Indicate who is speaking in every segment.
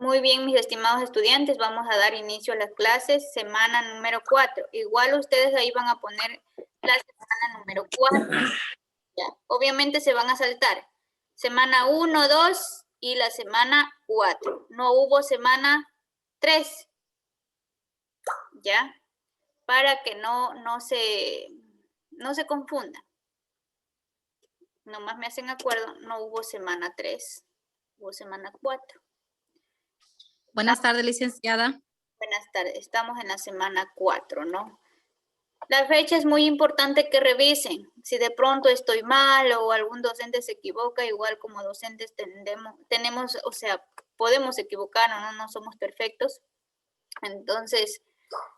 Speaker 1: Muy bien, mis estimados estudiantes, vamos a dar inicio a las clases, semana número 4. Igual ustedes ahí van a poner la semana número 4. ¿Ya? Obviamente se van a saltar semana 1, 2 y la semana 4. No hubo semana 3, ¿ya? Para que no se confunda. Nomás me hacen acuerdo, no hubo semana 3, hubo semana 4.
Speaker 2: Buenas tardes, licenciada.
Speaker 1: Buenas tardes, estamos en la semana 4, ¿no? La fecha es muy importante que revisen. Si de pronto estoy mal o algún docente se equivoca, igual como docentes tenemos, o sea, podemos equivocarnos, no somos perfectos. Entonces,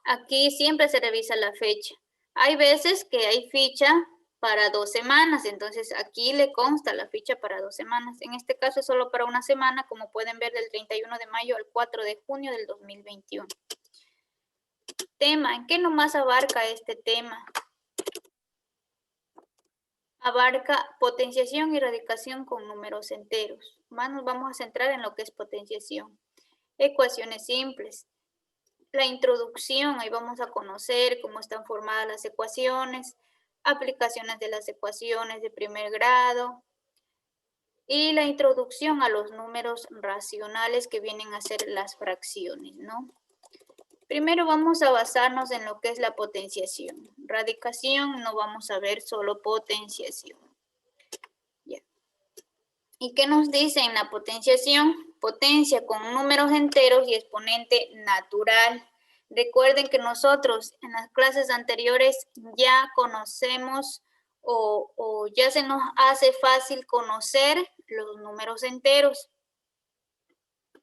Speaker 1: aquí siempre se revisa la fecha. Hay veces que hay ficha para 2 semanas, entonces aquí le consta la ficha para 2 semanas. En este caso es solo para una semana, como pueden ver, del 31 de mayo al 4 de junio del 2021. Tema, ¿en qué nomás abarca este tema? Abarca potenciación y radicación con números enteros. Más nos vamos a centrar en lo que es potenciación. Ecuaciones simples. La introducción, ahí vamos a conocer cómo están formadas las ecuaciones, aplicaciones de las ecuaciones de primer grado y la introducción a los números racionales que vienen a ser las fracciones, ¿no? Primero vamos a basarnos en lo que es la potenciación. Radicación no vamos a ver, solo potenciación. Ya. ¿Y qué nos dice en la potenciación? Potencia con números enteros y exponente natural. Recuerden que nosotros en las clases anteriores ya conocemos o ya se nos hace fácil conocer los números enteros,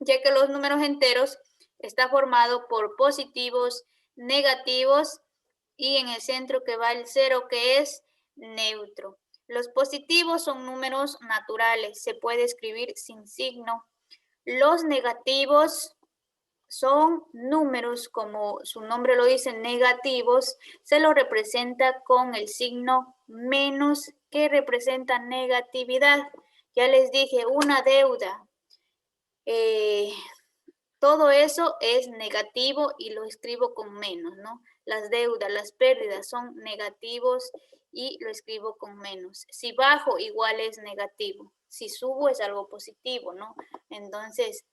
Speaker 1: ya que los números enteros está formado por positivos, negativos y en el centro que va el 0 que es neutro. Los positivos son números naturales, se puede escribir sin signo. Los negativos son números, como su nombre lo dice, negativos, se los representa con el signo menos que representa negatividad. Ya les dije, una deuda. Todo eso es negativo y lo escribo con menos, ¿no? Las deudas, las pérdidas son negativos y lo escribo con menos. Si bajo, igual es negativo. Si subo, es algo positivo, ¿no? Entonces,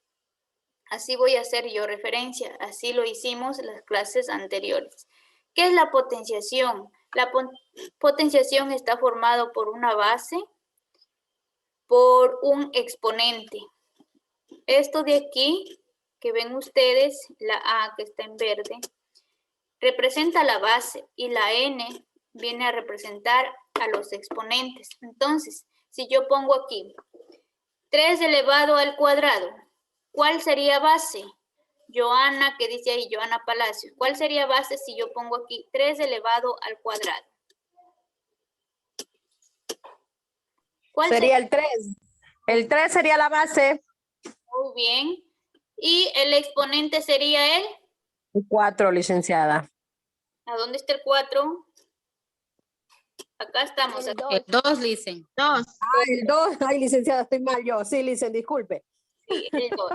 Speaker 1: así voy a hacer yo referencia. Así lo hicimos en las clases anteriores. ¿Qué es la potenciación? La potenciación está formado por una base, por un exponente. Esto de aquí que ven ustedes, la A que está en verde, representa la base y la N viene a representar a los exponentes. Entonces, si yo pongo aquí 3 elevado al cuadrado, ¿cuál sería base? Joana, que dice ahí, Joana Palacios. ¿Cuál sería base si yo pongo aquí 3 elevado al cuadrado?
Speaker 3: ¿Cuál sería el 3? El 3 sería la base.
Speaker 1: Muy bien. ¿Y el exponente sería el?
Speaker 3: 4, licenciada.
Speaker 1: ¿A dónde está el 4? Acá estamos.
Speaker 2: El 2, licen.
Speaker 3: 2. Ah, el 2. Ay, licenciada, estoy mal yo. Sí, licen, disculpe.
Speaker 1: Sí, el 2.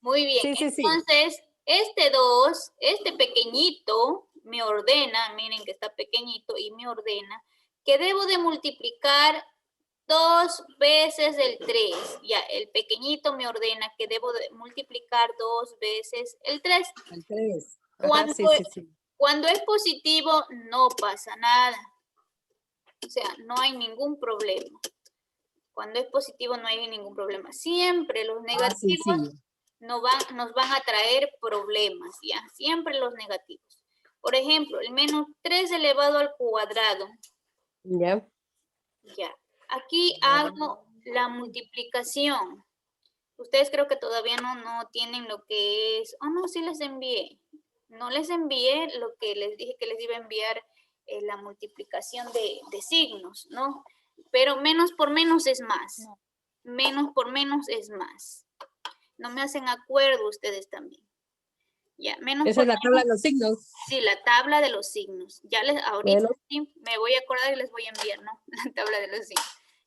Speaker 1: Muy bien.
Speaker 3: Sí.
Speaker 1: Entonces, este 2, este pequeñito, me ordena, miren que está pequeñito y me ordena, que debo de multiplicar 2 veces el 3. Ya, el pequeñito me ordena que debo de multiplicar 2 veces el 3.
Speaker 3: El 3.
Speaker 1: Cuando, cuando es positivo, no pasa nada. O sea, no hay ningún problema. Cuando es positivo no hay ningún problema. Siempre los negativos nos van a traer problemas, ¿ya? Siempre los negativos. Por ejemplo, el menos 3 elevado al cuadrado.
Speaker 3: Ya.
Speaker 1: Ya. Aquí hago la multiplicación. Ustedes creo que todavía no tienen lo que es... Oh, no, sí les envié. No les envié lo que les dije que les iba a enviar, la multiplicación de signos, ¿no? Pero menos por menos es más. Menos por menos es más. No me hacen acuerdo ustedes también. Ya, menos
Speaker 3: Esa
Speaker 1: por
Speaker 3: es la
Speaker 1: menos,
Speaker 3: tabla de los signos.
Speaker 1: Sí, la tabla de los signos. Ya ahorita sí, me voy a acordar y les voy a enviar, ¿no? La tabla de los signos.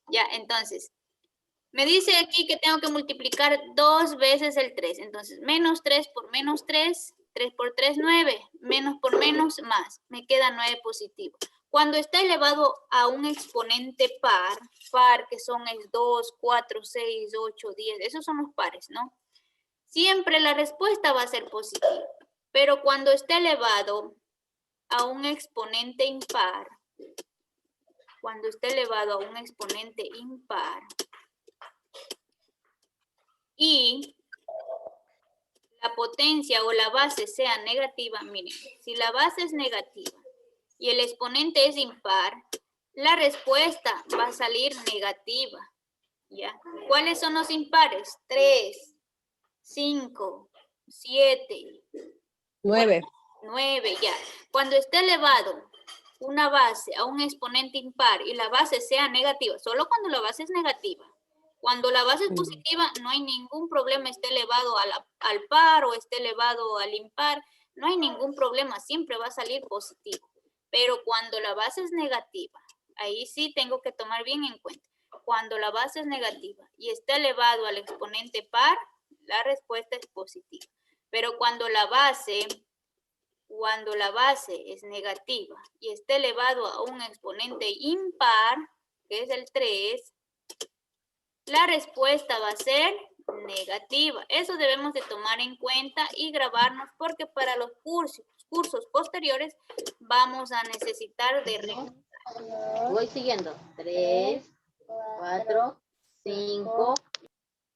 Speaker 1: Ya, entonces, Me dice aquí que tengo que multiplicar 2 veces el 3. Entonces, menos 3 por menos 3, 3 por 3, 9. Menos por menos, más. Me queda 9 positivo. Cuando está elevado a un exponente par que son el 2, 4, 6, 8, 10, esos son los pares, ¿no? Siempre la respuesta va a ser positiva. Pero cuando está elevado a un exponente impar, y la potencia o la base sea negativa, miren, si la base es negativa y el exponente es impar, la respuesta va a salir negativa, ¿ya? ¿Cuáles son los impares? 3, 5, 7,
Speaker 3: 9.
Speaker 1: 9, ya. Cuando esté elevado una base a un exponente impar y la base sea negativa, solo cuando la base es negativa. Cuando la base es positiva, no hay ningún problema, esté elevado al par o esté elevado al impar, no hay ningún problema, siempre va a salir positivo. Pero cuando la base es negativa, ahí sí tengo que tomar bien en cuenta. Cuando la base es negativa y está elevado al exponente par, la respuesta es positiva. Pero cuando la base es negativa y está elevado a un exponente impar, que es el 3, la respuesta va a ser negativa. Eso debemos de tomar en cuenta y grabarnos porque para los cursos posteriores vamos a necesitar de...
Speaker 4: Voy siguiendo. 3, 4, 5.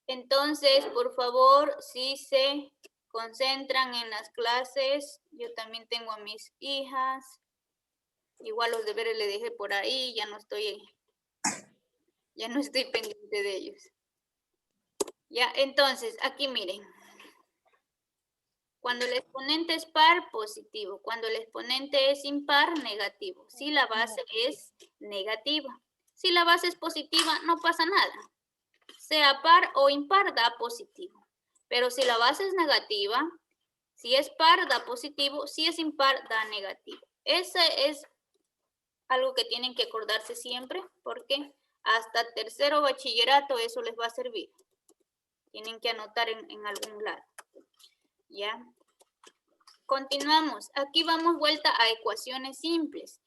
Speaker 1: Entonces, por favor, si se concentran en las clases, yo también tengo a mis hijas. Igual los deberes le dejé por ahí, ya no estoy pendiente de ellos. Ya, entonces, aquí miren. Cuando el exponente es par, positivo. Cuando el exponente es impar, negativo. Si la base es negativa. Si la base es positiva, no pasa nada. Sea par o impar, da positivo. Pero si la base es negativa, si es par, da positivo. Si es impar, da negativo. Ese es algo que tienen que acordarse siempre, porque hasta tercero bachillerato eso les va a servir. Tienen que anotar en algún lado. ¿Ya? Continuamos. Aquí vamos vuelta a ecuaciones simples.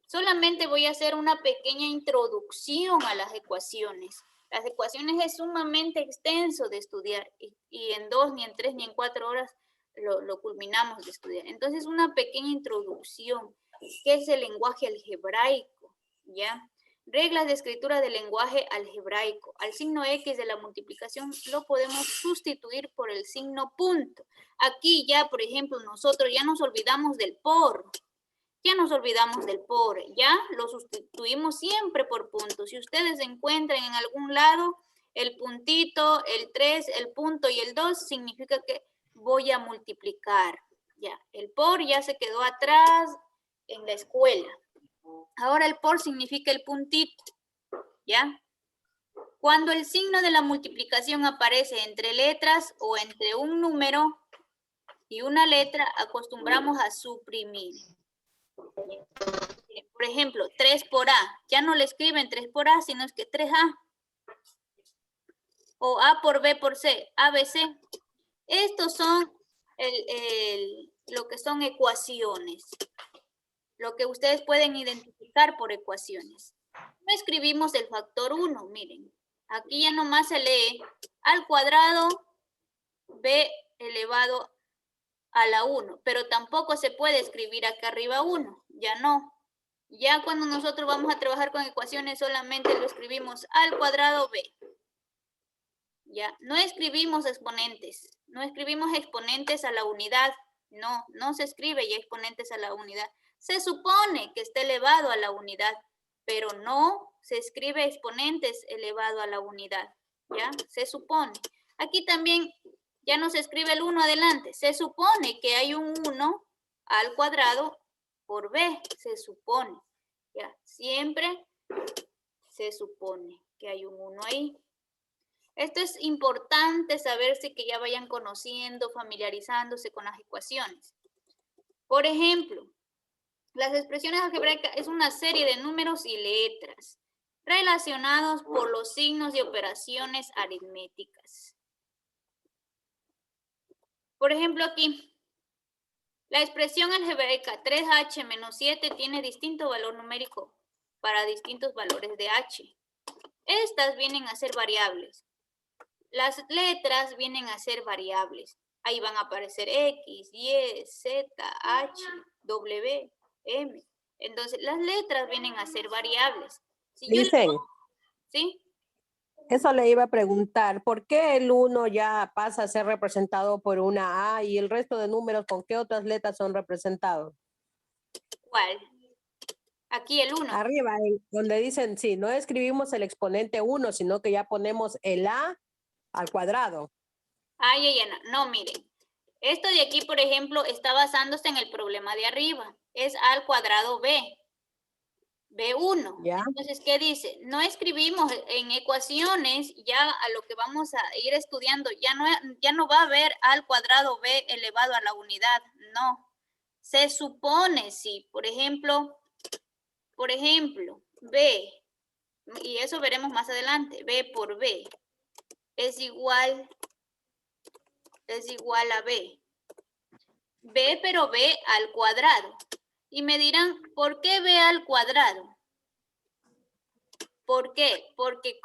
Speaker 1: Solamente voy a hacer una pequeña introducción a las ecuaciones. Las ecuaciones es sumamente extenso de estudiar y en 2, ni en 3, ni en 4 horas lo culminamos de estudiar. Entonces, una pequeña introducción. ¿Qué es el lenguaje algebraico? ¿Ya? Reglas de escritura del lenguaje algebraico. Al signo X de la multiplicación lo podemos sustituir por el signo punto. Aquí ya, por ejemplo, nosotros ya nos olvidamos del por. Ya lo sustituimos siempre por puntos. Si ustedes encuentran en algún lado el puntito, el 3, el punto y el 2, significa que voy a multiplicar. Ya, el por ya se quedó atrás en la escuela. Ahora el por significa el puntito, ¿ya? Cuando el signo de la multiplicación aparece entre letras o entre un número y una letra, acostumbramos a suprimir. Por ejemplo, 3 por A. Ya no le escriben 3 por A, sino es que 3A. O A por B por C, ABC. Estos son lo que son ecuaciones. Lo que ustedes pueden identificar por ecuaciones. No escribimos el factor 1, miren. Aquí ya nomás se lee al cuadrado b elevado a la 1, pero tampoco se puede escribir acá arriba 1, ya no. Ya cuando nosotros vamos a trabajar con ecuaciones solamente lo escribimos al cuadrado b. Ya, no escribimos exponentes, no escribimos exponentes a la unidad, no se escribe ya exponentes a la unidad. Se supone que esté elevado a la unidad, pero no se escribe exponentes elevado a la unidad, ¿ya? Se supone. Aquí también ya no se escribe el 1 adelante, se supone que hay un 1 al cuadrado por b, se supone, ¿ya? Siempre se supone que hay un 1 ahí. Esto es importante saberse que ya vayan conociendo, familiarizándose con las ecuaciones. Por ejemplo, las expresiones algebraicas es una serie de números y letras. relacionados por los signos de operaciones aritméticas. Por ejemplo, aquí, la expresión algebraica 3h menos 7 tiene distinto valor numérico para distintos valores de h. Estas vienen a ser variables. Las letras vienen a ser variables. Ahí van a aparecer X, Y, Z, H, W, M. Entonces, las letras vienen a ser variables. Si yo
Speaker 3: Dicen,
Speaker 1: ¿sí?
Speaker 3: eso le iba a preguntar, ¿por qué el 1 ya pasa a ser representado por una A y el resto de números con qué otras letras son representados?
Speaker 1: ¿Cuál? Aquí el 1.
Speaker 3: Arriba, donde dicen, sí, no escribimos el exponente 1, sino que ya ponemos el A al cuadrado.
Speaker 1: Ay, no, miren. Esto de aquí, por ejemplo, está basándose en el problema de arriba. Es A al cuadrado B. B1.
Speaker 3: ¿Ya?
Speaker 1: Entonces, ¿qué dice? No escribimos en ecuaciones, ya a lo que vamos a ir estudiando, ya no va a haber A al cuadrado B elevado a la unidad. No. Se supone, sí. Por ejemplo, B, y eso veremos más adelante, B por B es igual a B. B, pero B al cuadrado. Y me dirán, ¿por qué B al cuadrado? ¿Por qué? Porque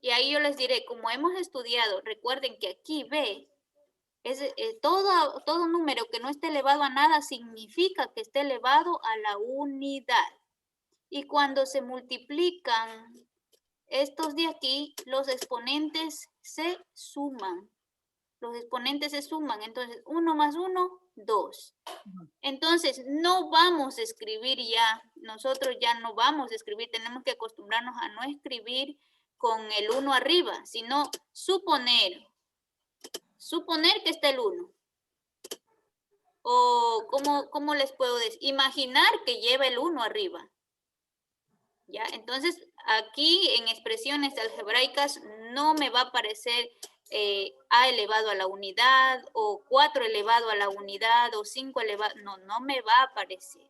Speaker 1: y ahí yo les diré, como hemos estudiado, recuerden que aquí B es todo número que no esté elevado a nada significa que esté elevado a la unidad. Y cuando se multiplican estos de aquí, los exponentes se suman. Los exponentes se suman, entonces 1 más 1, 2. Entonces no vamos a escribir ya, nosotros ya no vamos a escribir, tenemos que acostumbrarnos a no escribir con el 1 arriba, sino suponer que está el 1. O ¿cómo les puedo decir? Imaginar que lleva el 1 arriba. ¿Ya? Entonces, aquí en expresiones algebraicas no me va a aparecer A elevado a la unidad, o 4 elevado a la unidad, o 5 elevado, no me va a aparecer.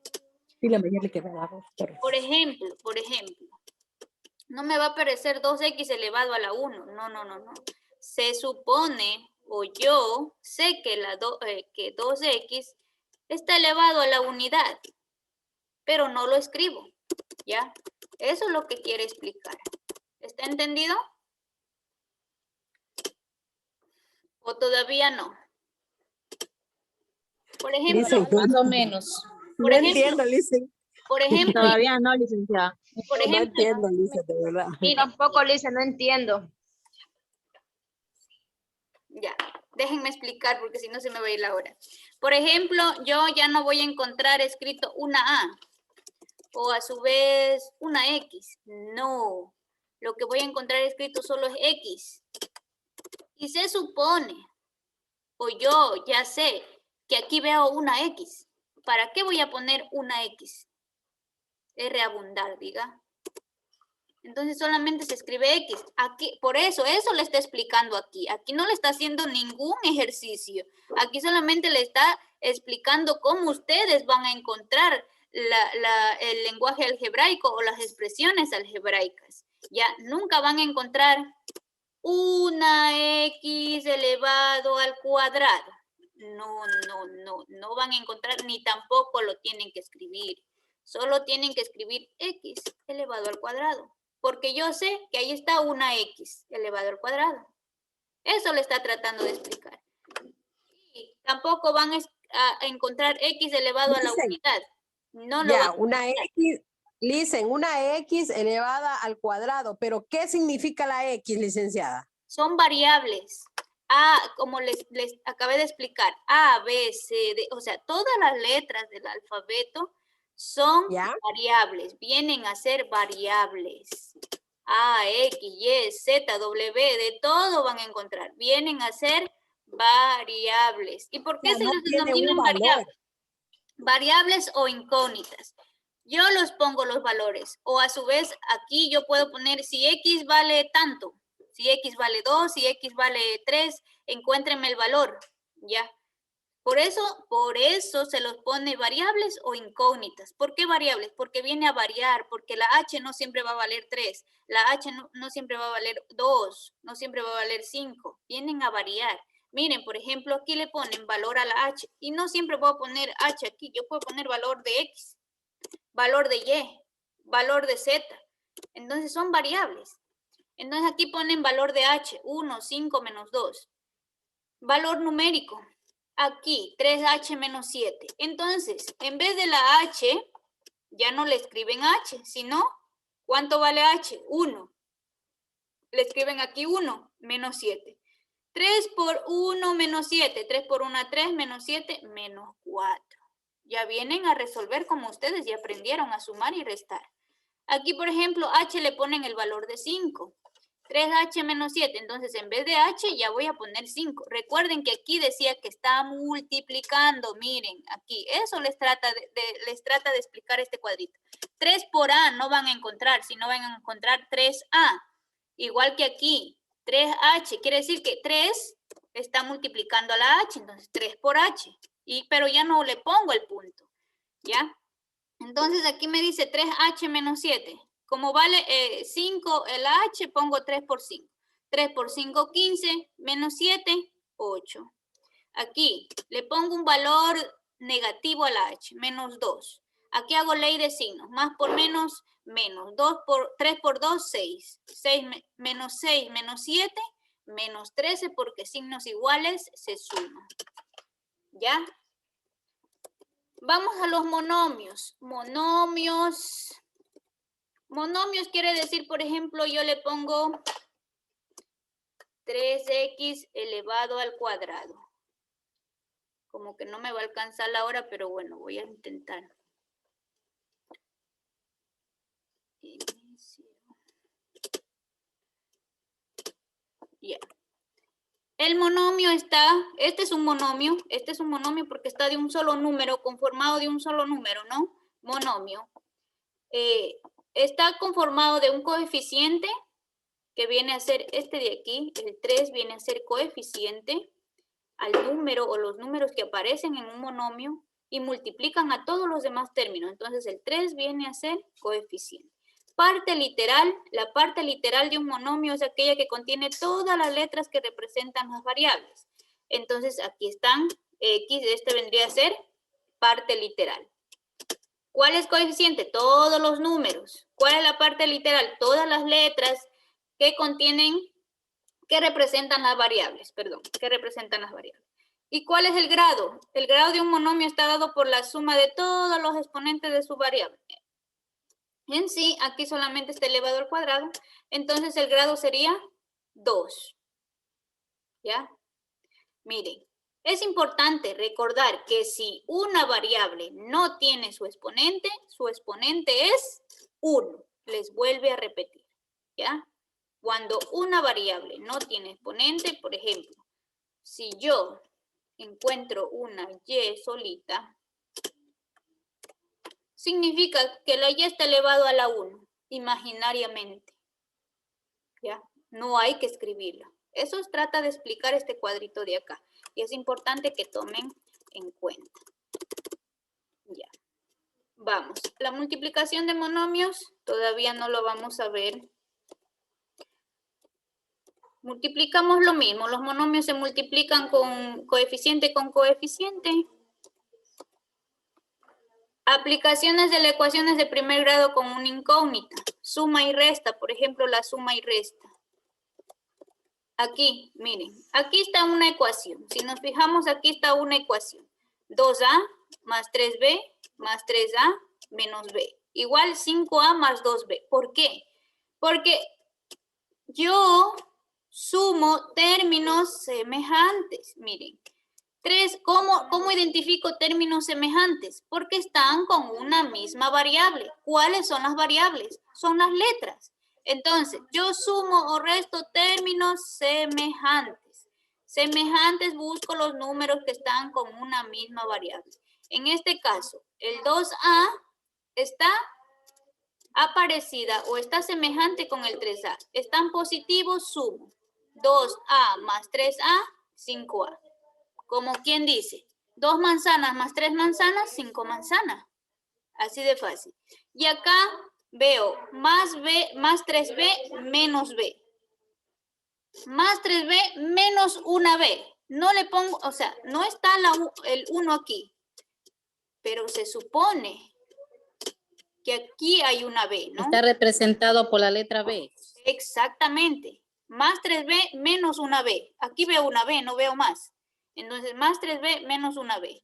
Speaker 1: Por ejemplo, no me va a aparecer 2x elevado a la 1, no. Se supone, o yo sé que, que 2x está elevado a la unidad, pero no lo escribo, ¿ya? Eso es lo que quiere explicar. ¿Está entendido? ¿O todavía no? Por ejemplo,
Speaker 3: Listen,
Speaker 2: Más o menos.
Speaker 1: por
Speaker 3: no
Speaker 1: ejemplo,
Speaker 3: entiendo, Listen.
Speaker 1: por ejemplo,
Speaker 5: Todavía no, licenciada.
Speaker 1: por
Speaker 3: No
Speaker 1: ejemplo,
Speaker 3: entiendo, Listen, de verdad.
Speaker 1: mire,
Speaker 5: Tampoco, Lice, no entiendo.
Speaker 1: ya, déjenme explicar porque si no se me va a ir la hora. Por ejemplo, yo ya no voy a encontrar escrito una A o a su vez una X. No, lo que voy a encontrar escrito solo es X. Y se supone, o yo ya sé, que aquí veo una X. ¿Para qué voy a poner una X? Es reabundar, diga. Entonces solamente se escribe X. Aquí, por eso le está explicando aquí. Aquí no le está haciendo ningún ejercicio. Aquí solamente le está explicando cómo ustedes van a encontrar el lenguaje algebraico o las expresiones algebraicas. Ya nunca van a encontrar una X elevado al cuadrado. No van a encontrar ni tampoco lo tienen que escribir. Solo tienen que escribir X elevado al cuadrado. Porque yo sé que ahí está una X elevado al cuadrado. Eso le está tratando de explicar. Y tampoco van a encontrar X elevado a la unidad. No lo
Speaker 3: Ya,
Speaker 1: van a
Speaker 3: una
Speaker 1: encontrar.
Speaker 3: X, Listen, una X elevada al cuadrado, pero ¿qué significa la X, licenciada?
Speaker 1: Son variables. Como les acabé de explicar, A, B, C, D, o sea, todas las letras del alfabeto son
Speaker 3: ¿Ya?
Speaker 1: variables, vienen a ser variables. A, X, Y, Z, W, de todo van a encontrar, vienen a ser variables. ¿Y por qué se
Speaker 3: No
Speaker 1: les
Speaker 3: tiene
Speaker 1: denominan
Speaker 3: un valor.
Speaker 1: variables? Variables o incógnitas. Yo los pongo los valores, o a su vez aquí yo puedo poner si X vale tanto, si X vale 2, si X vale 3, encuéntrenme el valor, ¿ya? Por eso se los pone variables o incógnitas. ¿Por qué variables? Porque viene a variar, porque la H no siempre va a valer 3, la H no siempre va a valer 2, no siempre va a valer 5. Vienen a variar. Miren, por ejemplo, aquí le ponen valor a la H y no siempre voy a poner H aquí. Yo puedo poner valor de X, valor de Y, valor de Z. Entonces son variables. Entonces aquí ponen valor de H, 1, 5, menos 2. Valor numérico. Aquí, 3H menos 7. Entonces, en vez de la H, ya no le escriben H, sino, ¿cuánto vale H? 1. Le escriben aquí 1, menos 7. 3 por 1 menos 7. 3 por 1, 3, menos 7, menos 4. Ya vienen a resolver como ustedes ya aprendieron a sumar y restar. Aquí, por ejemplo, H le ponen el valor de 5. 3H menos 7, entonces en vez de H ya voy a poner 5. Recuerden que aquí decía que está multiplicando, miren, aquí, eso les trata de explicar este cuadrito. 3 por A no van a encontrar, sino van a encontrar 3A. Igual que aquí, 3H, quiere decir que 3 está multiplicando a la H, entonces 3 por H, pero ya no le pongo el punto, ¿ya? Entonces aquí me dice 3H menos 7. Como vale 5 el H, pongo 3 por 5. 3 por 5, 15, menos 7, 8. Aquí le pongo un valor negativo a la H, menos 2. Aquí hago ley de signos, más por menos, menos. 3 por 2, 6. 6 menos 6, menos 7, menos 13, porque signos iguales se suman. ¿Ya? Vamos a los monomios. Monomios quiere decir, por ejemplo, yo le pongo 3x elevado al cuadrado. Como que no me va a alcanzar la hora, pero bueno, voy a intentar. Ya. El monomio está, este es un monomio porque está de un solo número, conformado de un solo número, ¿no? Monomio. Está conformado de un coeficiente que viene a ser este de aquí, el 3 viene a ser coeficiente al número o los números que aparecen en un monomio y multiplican a todos los demás términos. Entonces el 3 viene a ser coeficiente. Parte literal, la parte literal de un monomio es aquella que contiene todas las letras que representan las variables. Entonces aquí están, X, este vendría a ser parte literal. ¿Cuál es coeficiente? Todos los números. ¿Cuál es la parte literal? Todas las letras que contienen, que representan las variables, ¿Y cuál es el grado? El grado de un monomio está dado por la suma de todos los exponentes de su variable. En sí, aquí solamente está elevado al cuadrado, entonces el grado sería 2. ¿Ya? Miren. Es importante recordar que si una variable no tiene su exponente es 1. Les vuelve a repetir, ¿ya? Cuando una variable no tiene exponente, por ejemplo, si yo encuentro una y solita, significa que la y está elevado a la 1, imaginariamente, ¿ya? No hay que escribirla. Eso trata de explicar este cuadrito de acá. Y es importante que tomen en cuenta. Ya. Vamos. La multiplicación de monomios todavía no lo vamos a ver. Multiplicamos lo mismo. Los monomios se multiplican con coeficiente con coeficiente. Aplicaciones de las ecuaciones de primer grado con una incógnita. Suma y resta. Por ejemplo, la suma y resta. Aquí, miren, aquí está una ecuación. Si nos fijamos, aquí está una ecuación. 2a más 3b más 3a menos b. Igual 5a más 2b. ¿Por qué? Porque yo sumo términos semejantes. Miren, ¿cómo identifico términos semejantes? Porque están con una misma variable. ¿Cuáles son las variables? Son las letras. Entonces, yo sumo o resto términos semejantes. Semejantes busco los números que están con una misma variable. En este caso, el 2a está parecida o está semejante con el 3a. Están positivos, sumo. 2a más 3a, 5a. Como quien dice, 2 manzanas más 3 manzanas, 5 manzanas. Así de fácil. Y acá veo más B, más 3B menos B. Más 3B menos una B. No le pongo, o sea, no está el 1 aquí. Pero se supone que aquí hay una B, ¿no?
Speaker 2: Está representado por la letra B.
Speaker 1: Exactamente. Más 3B menos una B. Aquí veo una B, no veo más. Entonces, más 3B menos una B.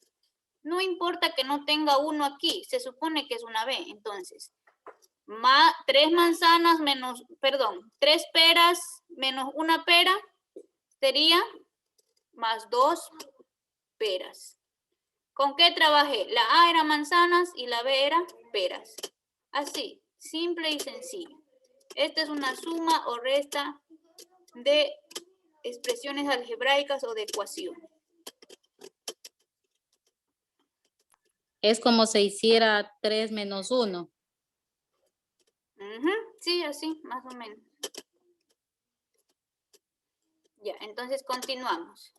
Speaker 1: No importa que no tenga 1 aquí, se supone que es una B. Entonces, 3 manzanas menos, perdón, 3 peras menos una pera sería más 2 peras. ¿Con qué trabajé? La A era manzanas y la B era peras. Así, simple y sencillo. Esta es una suma o resta de expresiones algebraicas o de ecuaciones.
Speaker 2: Es como si hiciera 3 menos 1.
Speaker 1: Sí, así, más o menos. Ya, entonces continuamos.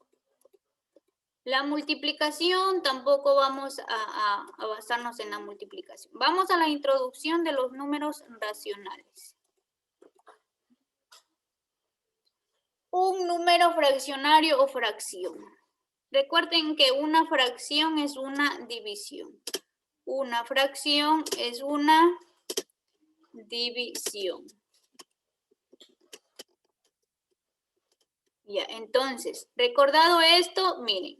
Speaker 1: La multiplicación, tampoco vamos a basarnos en la multiplicación. Vamos a la introducción de los números racionales. Un número fraccionario o fracción. Recuerden que una fracción es una división. Una fracción es una división. Ya, entonces, recordado esto, miren,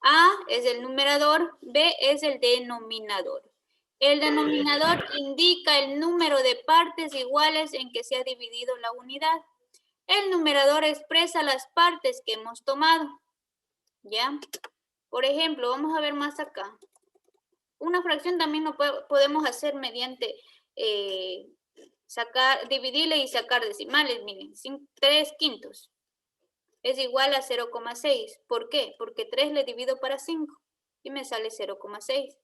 Speaker 1: A es el numerador, B es el denominador. El denominador indica el número de partes iguales en que se ha dividido la unidad. El numerador expresa las partes que hemos tomado. ¿Ya? Por ejemplo, vamos a ver más acá. Una fracción también lo podemos hacer mediante dividirle y sacar decimales. Miren, 3 quintos es igual a 0,6. ¿Por qué? Porque 3 le divido para 5 y me sale 0,6.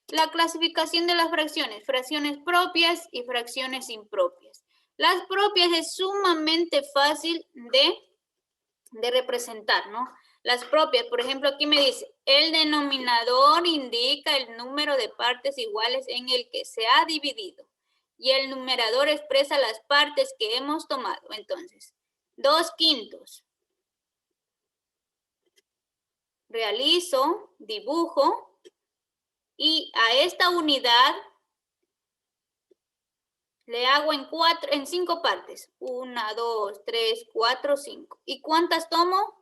Speaker 1: La clasificación de las fracciones. Fracciones propias y fracciones impropias. Las propias es sumamente fácil de representar, ¿no? Las propias, por ejemplo, aquí me dice, el denominador indica el número de partes iguales en el que se ha dividido y el numerador expresa las partes que hemos tomado. Entonces, 2 quintos. Realizo, dibujo y a esta unidad le hago en 5 partes. 1, 2, 3, 4, 5. ¿Y cuántas tomo?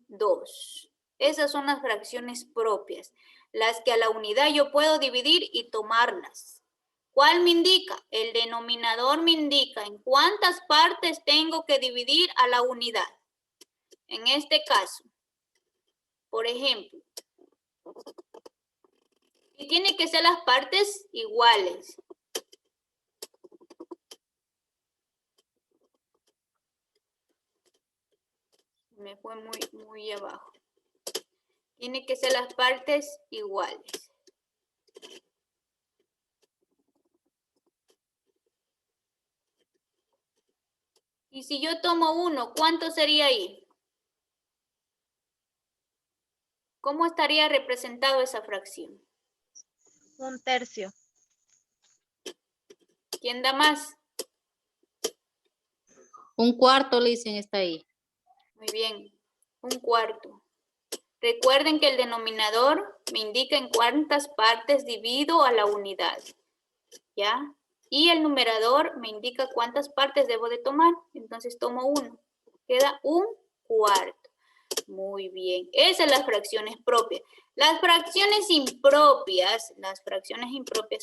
Speaker 1: 2. Esas son las fracciones propias, las que a la unidad yo puedo dividir y tomarlas. ¿Cuál me indica? El denominador me indica en cuántas partes tengo que dividir a la unidad. En este caso, por ejemplo, y tiene que ser las partes iguales. Me fue muy abajo. Tiene que ser las partes iguales. Y si yo tomo 1, ¿cuánto sería ahí? ¿Cómo estaría representado esa fracción?
Speaker 5: 1/3.
Speaker 1: ¿Quién da más?
Speaker 2: 1/4, dicen, está ahí.
Speaker 1: Muy bien, 1/4. Recuerden que el denominador me indica en cuántas partes divido a la unidad. ¿Ya? Y el numerador me indica cuántas partes debo de tomar. Entonces tomo 1. Queda 1/4. Muy bien. Esas son las fracciones propias. Las fracciones impropias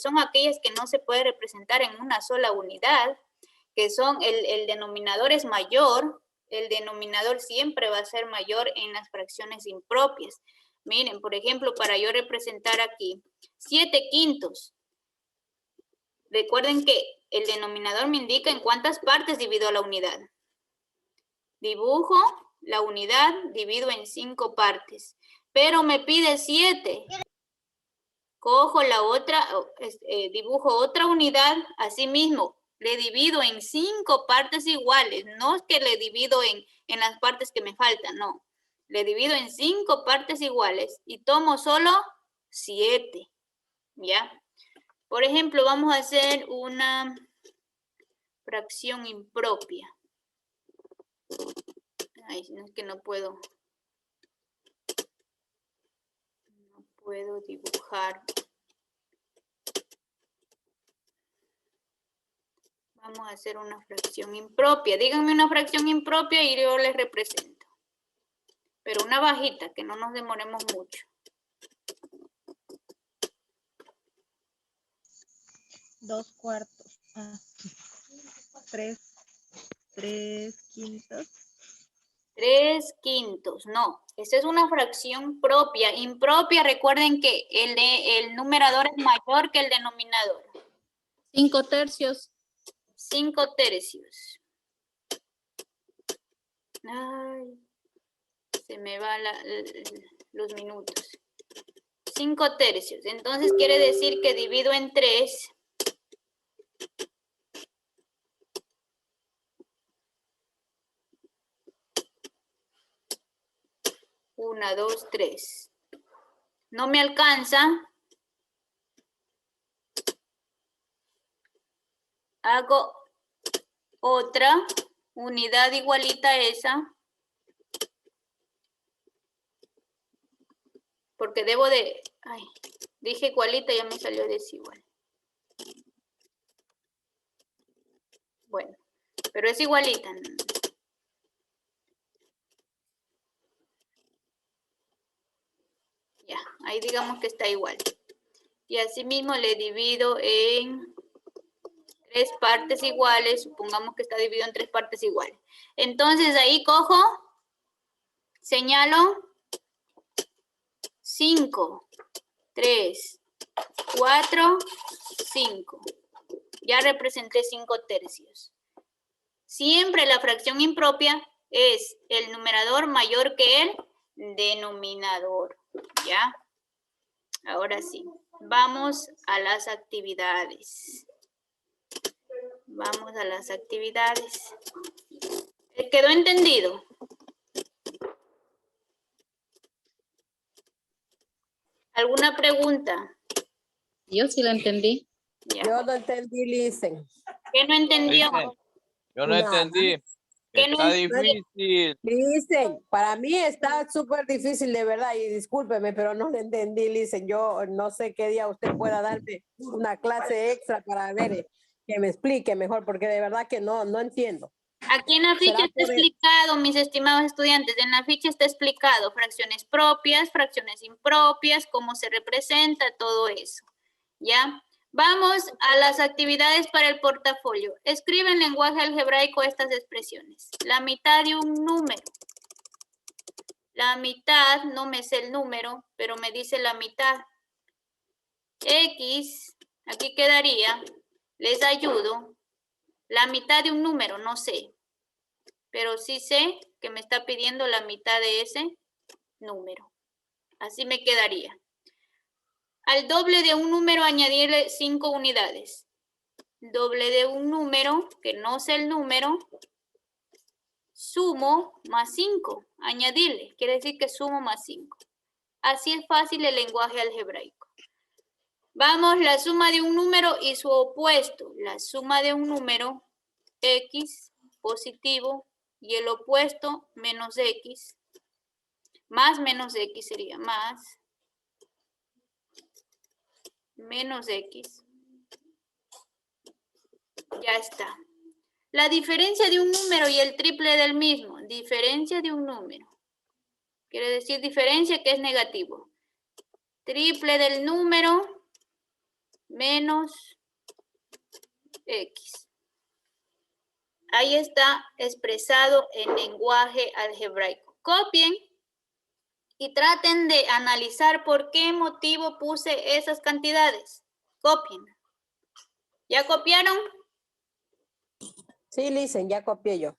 Speaker 1: son aquellas que no se puede representar en una sola unidad, que son el denominador es mayor. El denominador siempre va a ser mayor en las fracciones impropias. Miren, por ejemplo, para yo representar aquí 7 quintos. Recuerden que el denominador me indica en cuántas partes divido la unidad. Dibujo la unidad, divido en 5 partes. Pero me pide 7. Cojo la otra, dibujo otra unidad, así mismo. Le divido en 5 partes iguales. No es que le divido en las partes que me faltan, no. Le divido en 5 partes iguales y tomo solo 7. ¿Ya? Por ejemplo, vamos a hacer una fracción impropia. Ay, no, es que no puedo dibujar. Vamos a hacer una fracción impropia. Díganme una fracción impropia y yo les represento. Pero una bajita, que no nos demoremos mucho.
Speaker 5: 2/4. 3/5.
Speaker 1: 3/5. No, esa es una fracción propia. Impropia, recuerden que el numerador es mayor que el denominador.
Speaker 2: 5/3.
Speaker 1: 5/3. Ay, se me van los minutos. 5/3. Entonces quiere decir que divido en 3. 1, 2, 3. No me alcanza. Hago otra unidad igualita a esa. Porque debo de... Ay, dije igualita y ya me salió desigual. Bueno, pero es igualita. Ya, ahí digamos que está igual. Y asimismo le divido en 3 partes iguales. Supongamos que está dividido en 3 partes iguales. Entonces ahí cojo, señalo 5, 3, 4, 5. Ya representé 5/3. Siempre la fracción impropia es el numerador mayor que el denominador. ¿Ya? Ahora sí. Vamos a las actividades. Vamos a las actividades. ¿Quedó entendido? ¿Alguna pregunta?
Speaker 2: Yo sí la entendí.
Speaker 1: Ya.
Speaker 3: Yo no entendí, listen.
Speaker 1: ¿Qué no entendió?
Speaker 6: Listen, yo no
Speaker 3: Nada.
Speaker 6: entendí.
Speaker 1: ¿Qué no
Speaker 6: Está
Speaker 1: entendí?
Speaker 6: difícil.
Speaker 3: Listen, para mí está súper difícil de verdad y discúlpeme, pero no le entendí, listen. Yo no sé qué día usted pueda darme una clase extra para ver, que me explique mejor, porque de verdad que no entiendo.
Speaker 1: Aquí en la ficha
Speaker 3: ¿Será
Speaker 1: está
Speaker 3: por el-
Speaker 1: explicado, mis estimados estudiantes, en la ficha está explicado fracciones propias, fracciones impropias, cómo se representa, todo eso. ¿Ya? Vamos a las actividades para el portafolio. Escribe en lenguaje algebraico estas expresiones. La mitad de un número. La mitad, no me sé el número, pero me dice la mitad. X, aquí quedaría, les ayudo. La mitad de un número, no sé. Pero sí sé que me está pidiendo la mitad de ese número. Así me quedaría. Al doble de un número añadirle 5 unidades. Doble de un número, que no sé el número, sumo más 5. Añadirle, quiere decir que sumo más 5. Así es fácil el lenguaje algebraico. Vamos, la suma de un número y su opuesto. La suma de un número, X, positivo, y el opuesto, menos X. Más menos X sería más. Menos X. Ya está. La diferencia de un número y el triple del mismo. Diferencia de un número. Quiere decir diferencia que es negativo. Triple del número menos X. Ahí está expresado en lenguaje algebraico. Copien y traten de analizar por qué motivo puse esas cantidades. Copien. ¿Ya copiaron?
Speaker 3: Sí, listen, ya copié yo.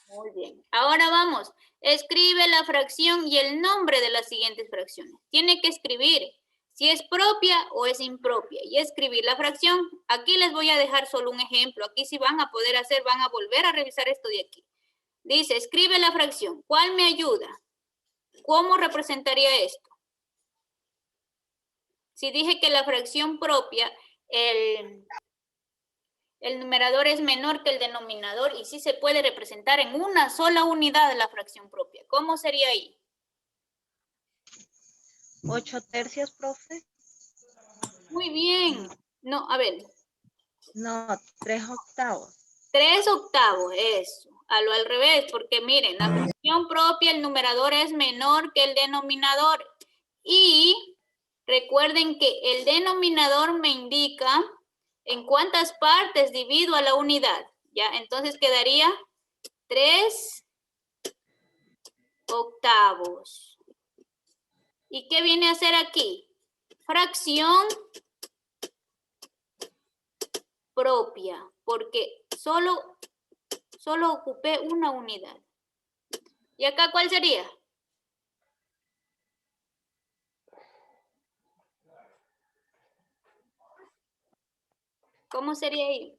Speaker 1: Muy bien. Ahora vamos. Escribe la fracción y el nombre de las siguientes fracciones. Tiene que escribir si es propia o es impropia y escribir la fracción. Aquí les voy a dejar solo un ejemplo. Aquí sí van a poder hacer, van a volver a revisar esto de aquí. Dice, escribe la fracción. ¿Cuál me ayuda? ¿cómo representaría esto? Si dije que la fracción propia, el numerador es menor que el denominador y sí se puede representar en una sola unidad la fracción propia. ¿Cómo sería ahí?
Speaker 5: 8/3, profe.
Speaker 1: Muy bien. No, a ver.
Speaker 5: No, 3/8.
Speaker 1: 3/8, eso. A lo al revés, porque miren, la fracción propia, el numerador es menor que el denominador. Y recuerden que el denominador me indica en cuántas partes divido a la unidad. ¿Ya? Entonces quedaría 3/8. ¿Y qué viene a hacer aquí? Fracción propia, porque solo ocupé una unidad. ¿Y acá cuál sería? ¿Cómo sería ahí?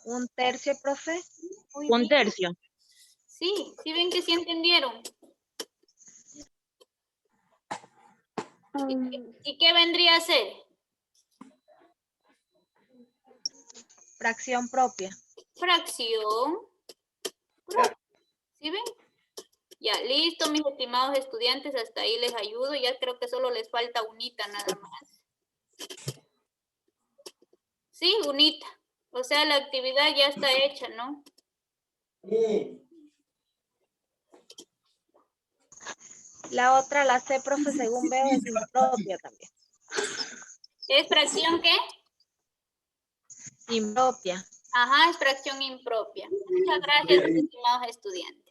Speaker 5: 1/3, profe.
Speaker 1: Muy
Speaker 6: 1/3.
Speaker 1: bien. Sí, sí ven que sí entendieron. ¿Y qué vendría a ser?
Speaker 5: Fracción propia.
Speaker 1: Fracción propia. ¿Sí ven? Ya, listo, mis estimados estudiantes, hasta ahí les ayudo. Ya creo que solo les falta unita nada más. Sí, unita. O sea, la actividad ya está hecha, ¿no?
Speaker 5: La otra, la C, profe, según veo, es impropia también.
Speaker 1: ¿Es fracción qué?
Speaker 5: Impropia.
Speaker 1: Ajá, es fracción impropia. Muchas gracias, mis estimados estudiantes.